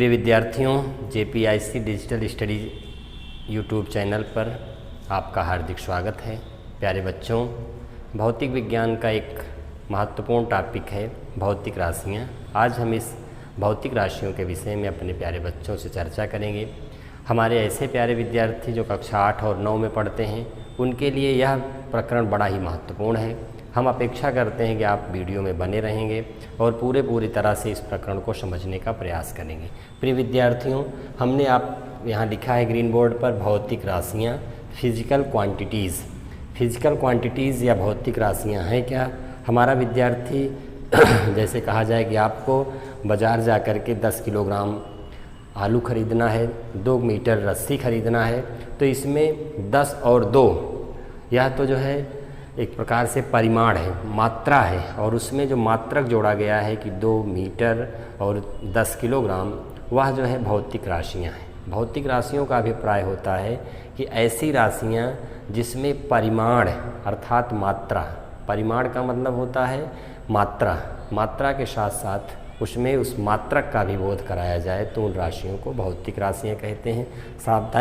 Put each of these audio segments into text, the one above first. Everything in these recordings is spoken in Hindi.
प्रिय विद्यार्थियों, JPIC digital studies YouTube channel पर आपका हार्दिक स्वागत है। प्यारे बच्चों, भौतिक विज्ञान का एक महत्वपूर्ण टॉपिक है भौतिक राशियाँ। आज हम इस भौतिक राशियों के विषय में अपने प्यारे बच्चों से चर्चा करेंगे। हमारे ऐसे प्यारे विद्यार्थी जो कक्षा 8 और 9 में पढ़ते हैं, उनके लिए यह प्रकरण बड़ा ही महत्वपूर्ण है। हम अपेक्षा करते हैं कि आप वीडियो में बने रहेंगे और पूरी तरह से इस प्रकरण को समझने का प्रयास करेंगे। प्रिय विद्यार्थियों, हमने आप यहाँ लिखा है ग्रीन बोर्ड पर भौतिक राशियाँ, फिजिकल क्वांटिटीज़। फिजिकल क्वांटिटीज़ या भौतिक राशियाँ हैं क्या? हमारा विद्यार्थी जैसे कहा जाए कि आपको बाज़ार जा कर के 10 किलोग्राम आलू खरीदना है, 2 मीटर रस्सी खरीदना है, तो इसमें 10 और 2 यह तो जो है एक प्रकार से परिमाण है, मात्रा है, और उसमें जो मात्रक जोड़ा गया है कि 2 मीटर और 10 किलोग्राम, वह जो है भौतिक राशियाँ हैं। भौतिक राशियों का अभिप्राय होता है कि ऐसी राशियाँ जिसमें परिमाण अर्थात मात्रा, परिमाण का मतलब होता है मात्रा के साथ साथ उसमें उस मात्रक का भी बोध कराया जाए तो उन राशियों को भौतिक राशियाँ कहते हैं।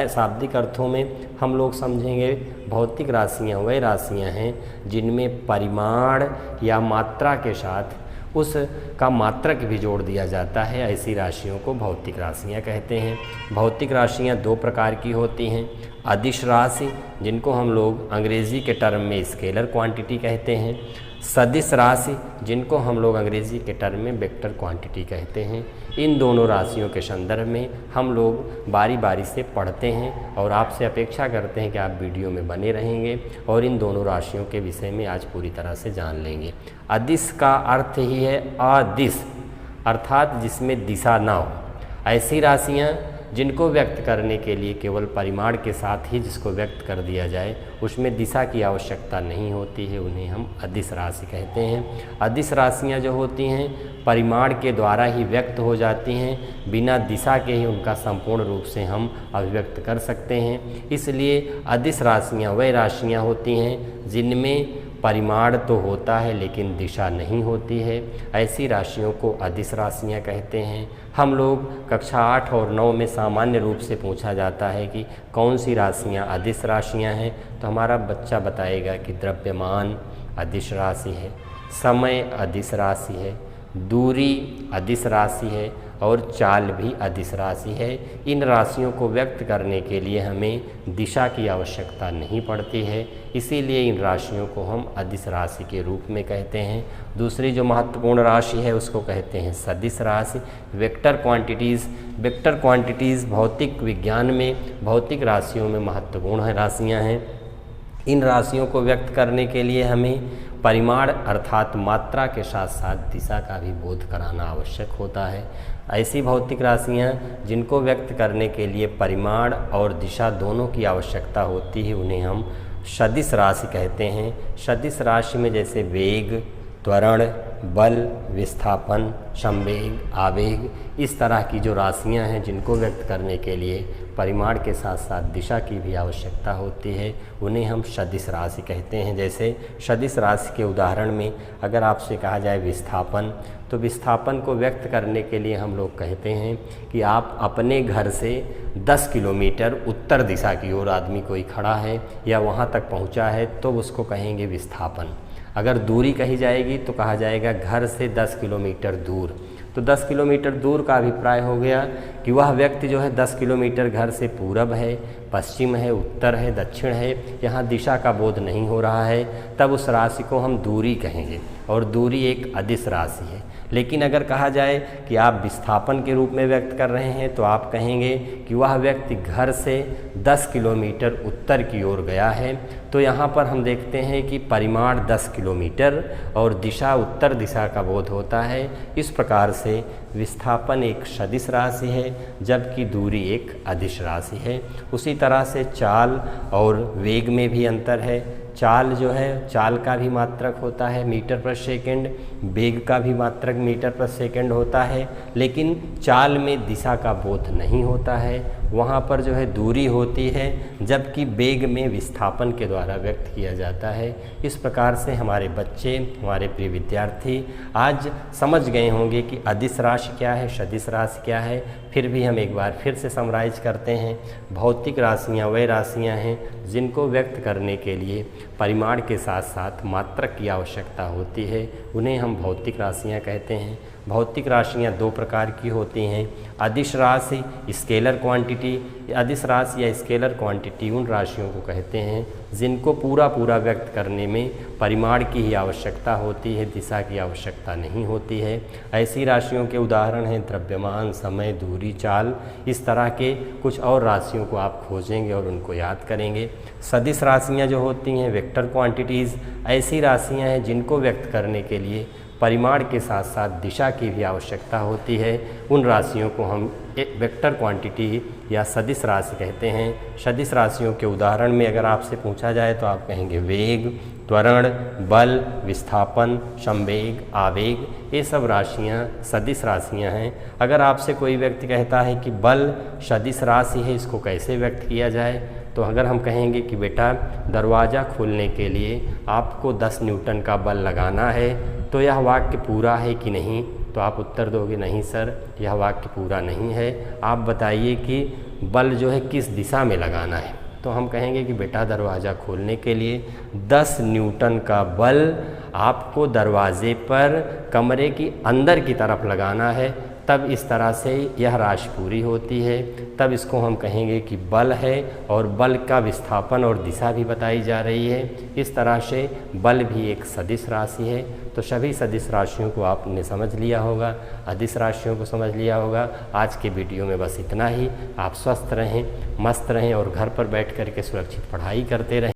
शाब्दिक अर्थों में हम लोग समझेंगे भौतिक राशियाँ वह राशियाँ हैं जिनमें परिमाण या मात्रा के साथ उसका मात्रक भी जोड़ दिया जाता है। ऐसी राशियों को भौतिक राशियाँ कहते हैं। भौतिक राशियाँ 2 प्रकार की होती हैं। अदिश राशि, जिनको हम लोग अंग्रेज़ी के टर्म में स्केलर क्वांटिटी कहते हैं। सदिश राशि, जिनको हम लोग अंग्रेज़ी के टर्म में वेक्टर क्वांटिटी कहते हैं। इन दोनों राशियों के संदर्भ में हम लोग बारी बारी से पढ़ते हैं और आपसे अपेक्षा करते हैं कि आप वीडियो में बने रहेंगे और इन दोनों राशियों के विषय में आज पूरी तरह से जान लेंगे। अदिश का अर्थ ही है अदिश, अर्थात जिसमें दिशा ना हो। ऐसी राशियाँ जिनको व्यक्त करने के लिए केवल परिमाण के साथ ही जिसको व्यक्त कर दिया जाए, उसमें दिशा की आवश्यकता नहीं होती है, उन्हें हम अदिश राशि कहते हैं। अदिश राशियाँ जो होती हैं परिमाण के द्वारा ही व्यक्त हो जाती हैं, बिना दिशा के ही उनका संपूर्ण रूप से हम अभिव्यक्त कर सकते हैं। इसलिए अदिश राशियाँ वह राशियाँ होती हैं जिनमें परिमाण तो होता है लेकिन दिशा नहीं होती है। ऐसी राशियों को अदिश राशियाँ कहते हैं। हम लोग कक्षा 8 और 9 में सामान्य रूप से पूछा जाता है कि कौन सी राशियाँ अदिश राशियाँ हैं, तो हमारा बच्चा बताएगा कि द्रव्यमान अदिश राशि है, समय अदिश राशि है, दूरी अदिश राशि है और चाल भी अदिश राशि है। इन राशियों को व्यक्त करने के लिए हमें दिशा की आवश्यकता नहीं पड़ती है, इसीलिए इन राशियों को हम अदिश राशि के रूप में कहते हैं। दूसरी जो महत्वपूर्ण राशि है उसको कहते हैं सदिश राशि, वेक्टर क्वांटिटीज़। वेक्टर क्वांटिटीज़ भौतिक विज्ञान में भौतिक राशियों में महत्वपूर्ण राशियाँ हैं। इन राशियों को व्यक्त करने के लिए हमें परिमाण अर्थात मात्रा के साथ साथ दिशा का भी बोध कराना आवश्यक होता है। ऐसी भौतिक राशियाँ जिनको व्यक्त करने के लिए परिमाण और दिशा दोनों की आवश्यकता होती है, उन्हें हम सदिश राशि कहते हैं। सदिश राशि में जैसे वेग, त्वरण, बल, विस्थापन, संवेग, आवेग, इस तरह की जो राशियाँ हैं जिनको व्यक्त करने के लिए परिमाण के साथ साथ दिशा की भी आवश्यकता होती है, उन्हें हम सदिश राशि कहते हैं। जैसे सदिश राशि के उदाहरण में अगर आपसे कहा जाए विस्थापन, तो विस्थापन को व्यक्त करने के लिए हम लोग कहते हैं कि आप अपने घर से 10 किलोमीटर उत्तर दिशा की ओर आदमी कोई खड़ा है या वहाँ तक पहुँचा है तो उसको कहेंगे विस्थापन। अगर दूरी कही जाएगी तो कहा जाएगा घर से 10 किलोमीटर दूर। तो 10 किलोमीटर दूर का अभिप्राय हो गया कि वह व्यक्ति जो है 10 किलोमीटर घर से पूरब है, पश्चिम है, उत्तर है, दक्षिण है, यहाँ दिशा का बोध नहीं हो रहा है, तब उस राशि को हम दूरी कहेंगे और दूरी एक अदिश राशि है। लेकिन अगर कहा जाए कि आप विस्थापन के रूप में व्यक्त कर रहे हैं तो आप कहेंगे कि वह व्यक्ति घर से 10 किलोमीटर उत्तर की ओर गया है। तो यहाँ पर हम देखते हैं कि परिमाण 10 किलोमीटर और दिशा उत्तर दिशा का बोध होता है। इस प्रकार से विस्थापन एक सदिश राशि है जबकि दूरी एक अदिश राशि है। उसी तरह से चाल और वेग में भी अंतर है। चाल जो है, चाल का भी मात्रक होता है मीटर पर सेकंड, वेग का भी मात्रक मीटर पर सेकंड होता है, लेकिन चाल में दिशा का बोध नहीं होता है। वहाँ पर जो है दूरी होती है, जबकि वेग में विस्थापन के द्वारा व्यक्त किया जाता है। इस प्रकार से हमारे बच्चे, हमारे प्रिय विद्यार्थी आज समझ गए होंगे कि अदिश राशि क्या है, सदिश राशि क्या है। फिर भी हम एक बार फिर से समराइज करते हैं। भौतिक राशियाँ वह राशियाँ हैं जिनको व्यक्त करने के लिए परिमाण के साथ साथ मात्रक की आवश्यकता होती है, उन्हें हम भौतिक राशियाँ कहते हैं। भौतिक राशियाँ दो प्रकार की होती हैं, अदिश राशि स्केलर क्वांटिटी। अदिश राशि या स्केलर क्वांटिटी उन राशियों को कहते हैं जिनको पूरा व्यक्त करने में परिमाण की ही आवश्यकता होती है, दिशा की आवश्यकता नहीं होती है। ऐसी राशियों के उदाहरण हैं द्रव्यमान, समय, दूरी, चाल। इस तरह के कुछ और राशियों को आप खोजेंगे और उनको याद करेंगे। सदिश राशियाँ जो होती हैं वेक्टर क्वांटिटीज़, ऐसी राशियाँ हैं जिनको व्यक्त करने के लिए परिमाण के साथ साथ दिशा की भी आवश्यकता होती है। उन राशियों को हम वेक्टर क्वांटिटी या सदिश राशि कहते हैं। सदिश राशियों के उदाहरण में अगर आपसे पूछा जाए तो आप कहेंगे वेग, त्वरण, बल, विस्थापन, संवेग, आवेग, ये सब राशियाँ सदिश राशियाँ हैं। अगर आपसे कोई व्यक्ति कहता है कि बल सदिश राशि है, इसको कैसे व्यक्त किया जाए, तो अगर हम कहेंगे कि बेटा दरवाज़ा खोलने के लिए आपको 10 न्यूटन का बल लगाना है, तो यह वाक्य पूरा है कि नहीं, तो आप उत्तर दोगे नहीं सर, यह वाक्य पूरा नहीं है। आप बताइए कि बल जो है किस दिशा में लगाना है। तो हम कहेंगे कि बेटा दरवाज़ा खोलने के लिए 10 न्यूटन का बल आपको दरवाजे पर कमरे की अंदर की तरफ लगाना है, तब इस तरह से यह राशि पूरी होती है। तब इसको हम कहेंगे कि बल है और बल का विस्थापन और दिशा भी बताई जा रही है। इस तरह से बल भी एक सदिश राशि है। तो सभी सदिश राशियों को आपने समझ लिया होगा, अदिश राशियों को समझ लिया होगा। आज के वीडियो में बस इतना ही। आप स्वस्थ रहें, मस्त रहें और घर पर बैठ कर के सुरक्षित पढ़ाई करते रहें।